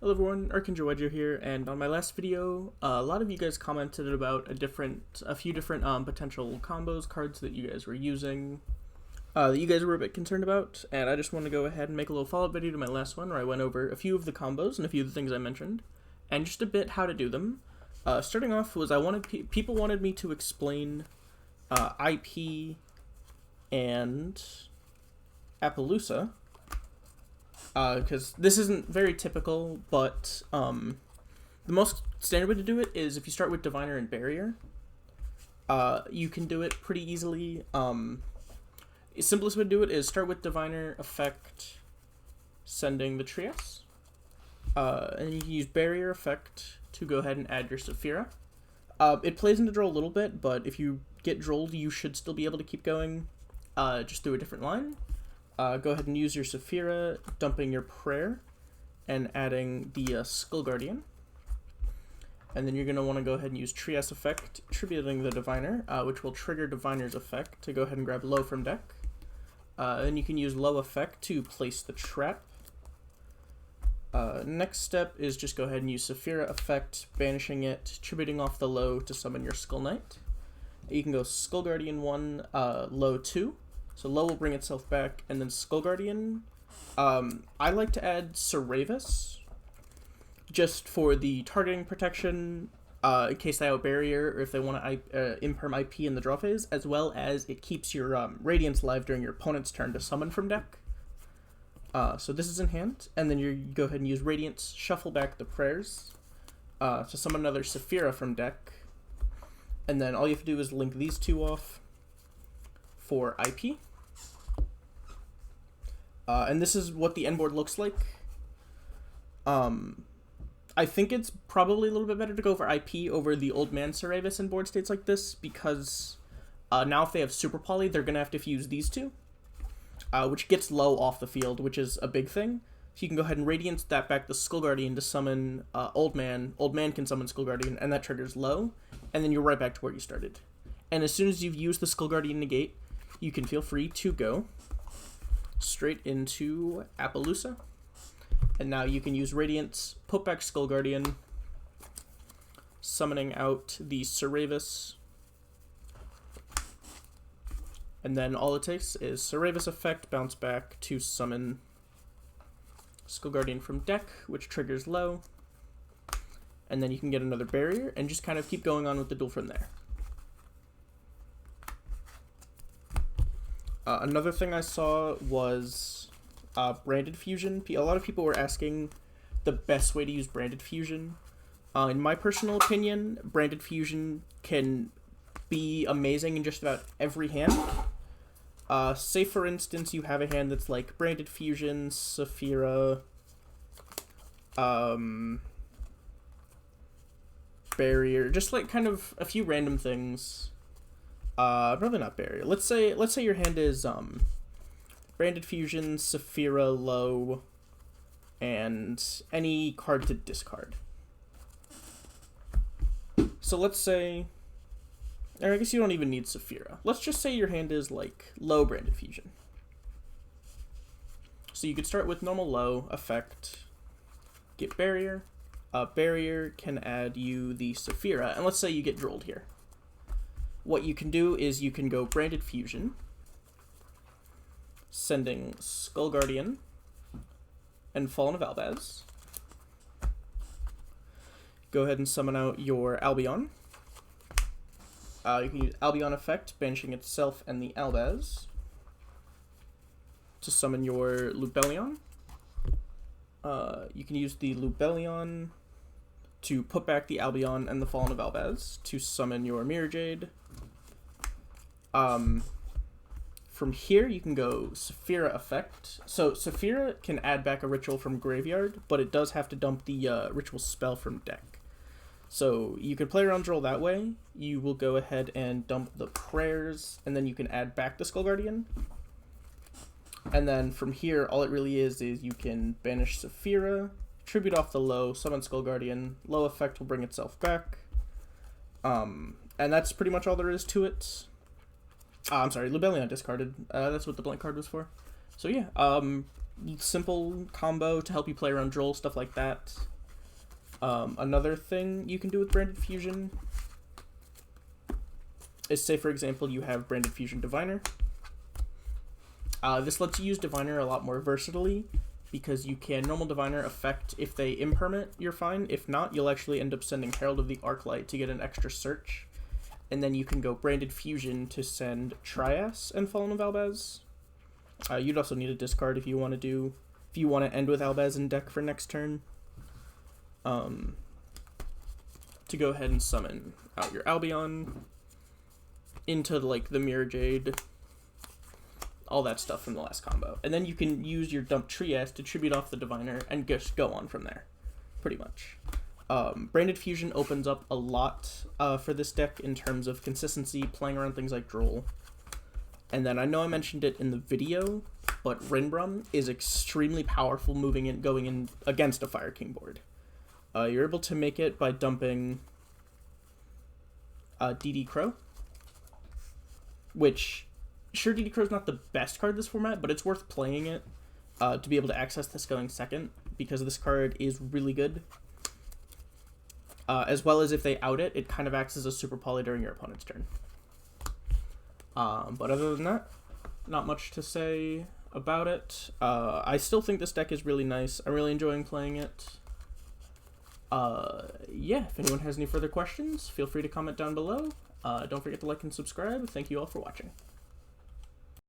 Hello everyone, Arkanjoejo here, and on my last video, a lot of you guys commented about a few different potential combos, cards that you guys were using, that you guys were a bit concerned about, and I just want to go ahead and make a little follow-up video to my last one where I went over a few of the combos and a few of the things I mentioned, and just a bit how to do them. Starting off was people wanted me to explain IP and Appaloosa. Because this isn't very typical, but the most standard way to do it is if you start with Diviner and Barrier. You can do it pretty easily. The simplest way to do it is start with Diviner, Effect, sending the Trias. And you can use Barrier Effect to go ahead and add your Saphira. It plays into draw a little bit, but if you get drolled, you should still be able to keep going just through a different line. Go ahead and use your Saphira, dumping your Prayer, and adding the Skull Guardian. And then you're going to want to go ahead and use Trias Effect, tributing the Diviner, which will trigger Diviner's Effect to go ahead and grab Low from deck. Then you can use Low Effect to place the Trap. Next step is just go ahead and use Saphira Effect, banishing it, tributing off the Low to summon your Skull Knight. You can go Skull Guardian 1, Low 2. So Low will bring itself back, and then Skull Guardian. I like to add Seravis, just for the targeting protection, in case they out Barrier, or if they want to imperm IP in the draw phase, as well as it keeps your Radiance live during your opponent's turn to summon from deck. So this is in hand, and then you go ahead and use Radiance, shuffle back the Prayers, to summon another Saphira from deck, and then all you have to do is link these two off for IP. And this is what the end board looks like. I think it's probably a little bit better to go for IP over the Old Man Seravis in board states like this, because now if they have Super Poly, they're going to have to fuse these two, which gets Low off the field, which is a big thing. So you can go ahead and Radiance that back the Skull Guardian to summon Old Man. Old Man can summon Skull Guardian, and that triggers Low, and then you're right back to where you started. And as soon as you've used the Skull Guardian negate, you can feel free to go straight into Appaloosa. And now you can use Radiance, put back Skull Guardian, summoning out the Seravis. And then all it takes is Seravis Effect, bounce back to summon Skull Guardian from deck, which triggers Low. And then you can get another Barrier and just kind of keep going on with the duel from there. Another thing I saw was Branded Fusion. A lot of people were asking the best way to use Branded Fusion. In my personal opinion, Branded Fusion can be amazing in just about every hand. Say for instance you have a hand that's like Branded Fusion, Saphira, Barrier, just like kind of a few random things. Probably not Barrier. Let's say your hand is Branded Fusion, Saphira, Low, and any card to discard. So let's say, or I guess you don't even need Saphira. Let's just say your hand is like Low Branded Fusion. So you could start with normal Low, Effect, get Barrier. Barrier can add you the Saphira, and let's say you get drolled here. What you can do is you can go Branded Fusion, sending Skull Guardian and Fallen of Albaz. Go ahead and summon out your Albion. You can use Albion Effect, banishing itself and the Albaz to summon your Lubellion. You can use the Lubellion to put back the Albion and the Fallen of Albaz to summon your Mirror Jade. From here, you can go Saphira Effect. So Saphira can add back a ritual from graveyard, but it does have to dump the ritual spell from deck. So you can play around draw that way. You will go ahead and dump the Prayers, and then you can add back the Skull Guardian. And then from here, all it really is you can banish Saphira, tribute off the Low, summon Skull Guardian. Low Effect will bring itself back. And that's pretty much all there is to it. I'm sorry, Lubellion discarded. That's what the blank card was for. So yeah, simple combo to help you play around Droll, stuff like that. Another thing you can do with Branded Fusion is, say for example, you have Branded Fusion Diviner. This lets you use Diviner a lot more versatilely, because you can normal Diviner effect if they impermit, you're fine. If not, you'll actually end up sending Herald of the Arclight to get an extra search. And then you can go Branded Fusion to send Trias and Fallen of Albaz. You'd also need a discard if you want to end with Albaz in deck for next turn. To go ahead and summon out your Albion into like the Mirror Jade, all that stuff from the last combo. And then you can use your dump Trias to tribute off the Diviner and just go on from there, pretty much. Branded Fusion opens up a lot for this deck in terms of consistency, playing around things like Droll. And then I know I mentioned it in the video, but Rinbrum is extremely powerful going in against a Fire King board. You're able to make it by dumping DD Crow, which, sure, DD Crow's not the best card this format, but it's worth playing it to be able to access this going second, because this card is really good. As well as if they out it, it kind of acts as a super poly during your opponent's turn. But other than that, not much to say about it. I still think this deck is really nice. I'm really enjoying playing it. Yeah, if anyone has any further questions, feel free to comment down below. Don't forget to like and subscribe. Thank you all for watching.